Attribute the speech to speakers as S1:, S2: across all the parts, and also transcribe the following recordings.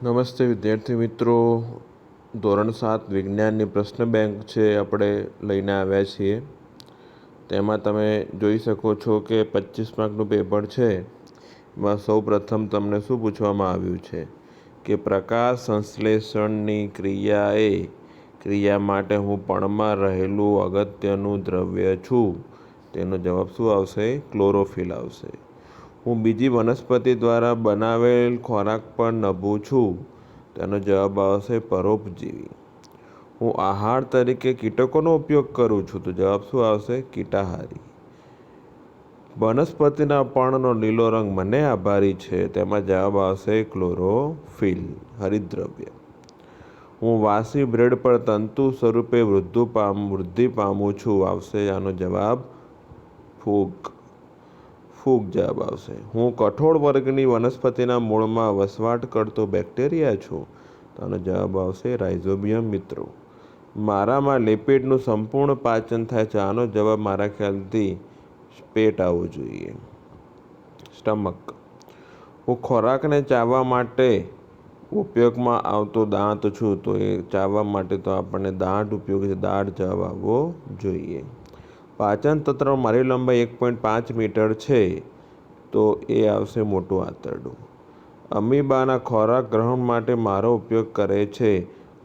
S1: નમસ્તે વિદ્યાર્થી મિત્રો, ધોરણ 7 વિજ્ઞાનની પ્રશ્ન બેંક છે આપણે લઈને આવ્યા છીએ. તેમાં તમે જોઈ શકો છો કે 25 માર્કનું પેપર છે. એમાં સૌ પ્રથમ તમને શું પૂછવામાં આવ્યું છે કે પ્રકાશ સંશ્લેષણની ક્રિયા માટે હું પણમાં રહેલું અગત્યનું દ્રવ્ય છું. તેનો જવાબ શું આવશે? ક્લોરોફિલ આવશે. હું બીજી વનસ્પતિ દ્વારા બનાવેલ ખોરાક પર નભું છું. તેનો જવાબ આવશે પરોપજીવી. હું આહાર તરીકે કીટકોનો ઉપયોગ કરું છું. તો જવાબ શું આવશે? કીટાહારી. વનસ્પતિના પર્ણનો લીલો રંગ મને આભારી છે. તેમાં જવાબ આવશે ક્લોરોફિલ, હરિતદ્રવ્ય. હું વાસી બ્રેડ પર તંતુ સ્વરૂપે વૃદ્ધિ પામું છું. આવશે આનો જવાબ ફૂગ જવાબ આવશે. હું કઠોળ વર્ગની વનસ્પતિના મૂળમાં વસવાટ કરતો બેક્ટેરિયા છું. તો આનો જવાબ આવશે રાઇઝોબિયમ. મિત્રો, મારામાં લિપિડનું સંપૂર્ણ પાચન થાય છે. આનો જવાબ મારા ખ્યાલથી પેટ આવવો જોઈએ, સ્ટમક. હું ખોરાકને ચાવવા માટે ઉપયોગમાં આવતો દાંત છું. તો એ ચાવવા માટે તો આપણને દાંત ઉપયોગી છે. દાંત જવાબ આવવો જોઈએ. પાચન તંત્ર મારી લંબાઈ 1.5 મીટર છે. તો એ આવશે મોટું આંતરડું. અમીબાના ખોરાક ગ્રહણ માટે મારો ઉપયોગ કરે છે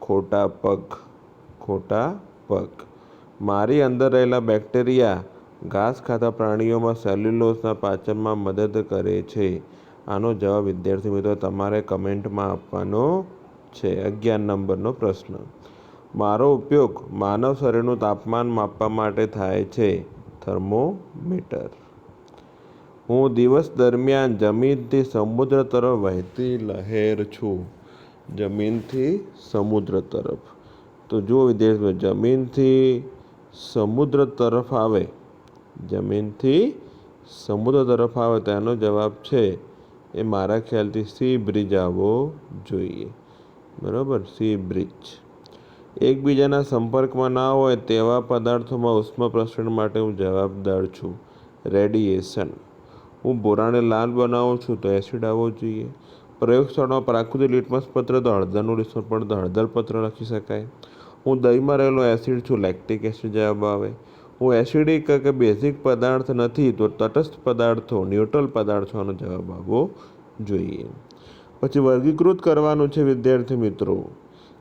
S1: ખોટા પગ. મારી અંદર રહેલા બેક્ટેરિયા ઘાસ ખાતા પ્રાણીઓમાં સેલ્યુલોઝના પાચનમાં મદદ કરે છે. આનો જવાબ વિદ્યાર્થી મિત્રો તમારે કમેન્ટમાં આપવાનો છે. 11 નંબરનો પ્રશ્ન. મારો ઉપયોગ માનવ શરીરનું તાપમાન માપવા માટે થાય છે થર્મોમીટર. હું દિવસ દરમિયાન જમીનથી સમુદ્ર તરફ વહેતી લહેર છું. જમીનથી સમુદ્ર તરફ. તો જુઓ વિદ્યાર્થીઓ, જમીનથી સમુદ્ર તરફ આવે તો એનો જવાબ છે એ મારા ખ્યાલથી સી બ્રિજ આવવો જોઈએ. બરાબર, સી બ્રિજ. એકબીજાના સંપર્કમાં ના હોય તેવા પદાર્થોમાં ઉષ્મા પ્રસરણ માટે હું જવાબદાર છું. રેડિયેશન. હું બોરાને લાલ બનાવું છું. તો એસિડ આવવો જોઈએ. પ્રયોગશાળામાં પ્રાકૃતિક લિટમસ પત્ર તો હળદરનું લિટમસ પત્ર તો હળદર પત્ર લખી શકાય. હું દહીંમાં રહેલો એસિડ છું. લેક્ટિક એસિડ જવાબ આવે. હું એસિડિક કે બેઝિક પદાર્થ નથી. તો તટસ્થ પદાર્થો, ન્યુટ્રલ પદાર્થોનો જવાબ આવવો જોઈએ. પછી વર્ગીકૃત કરવાનું છે વિદ્યાર્થી મિત્રો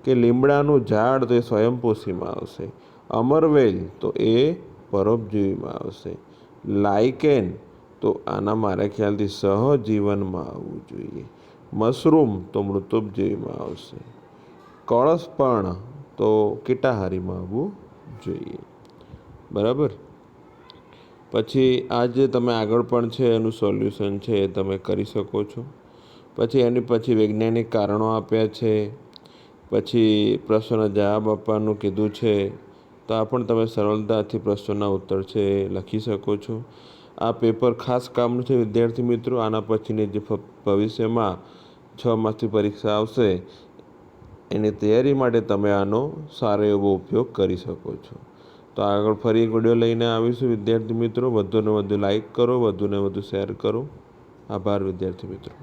S1: કે લીમડાનું ઝાડ તો એ સ્વયંપોષીમાં આવશે. અમરવેલ તો એ પરોપજીવીમાં આવશે. લાઇકેન તો આના મારા ખ્યાલથી સહજીવનમાં આવવું જોઈએ. મશરૂમ તો મૃતોપજીવીમાં આવશે. કળશપર્ણ તો કીટાહારીમાં આવવું જોઈએ. બરાબર. પછી આ જે તમે આગળ પણ છે એનું સોલ્યુશન છે એ તમે કરી શકો છો. પછી એની પછી વૈજ્ઞાનિક કારણો આપ્યા છે. પછી પ્રશ્નોના જવાબ આપવાનું કીધું છે. તો આ પણ તમે સરળતાથી પ્રશ્નોના ઉત્તર છે એ લખી શકો છો. આ પેપર ખાસ કામનું છે વિદ્યાર્થી મિત્રો. આના પછીની જે ભવિષ્યમાં 6 માસની પરીક્ષા આવશે એની તૈયારી માટે તમે આનો સારો એવો ઉપયોગ કરી શકો છો. તો આગળ ફરી એક વિડીયો લઈને આવીશું વિદ્યાર્થી મિત્રો. વધુને વધુ લાઈક કરો, વધુને વધુ શેર કરો. આભાર વિદ્યાર્થી મિત્રો.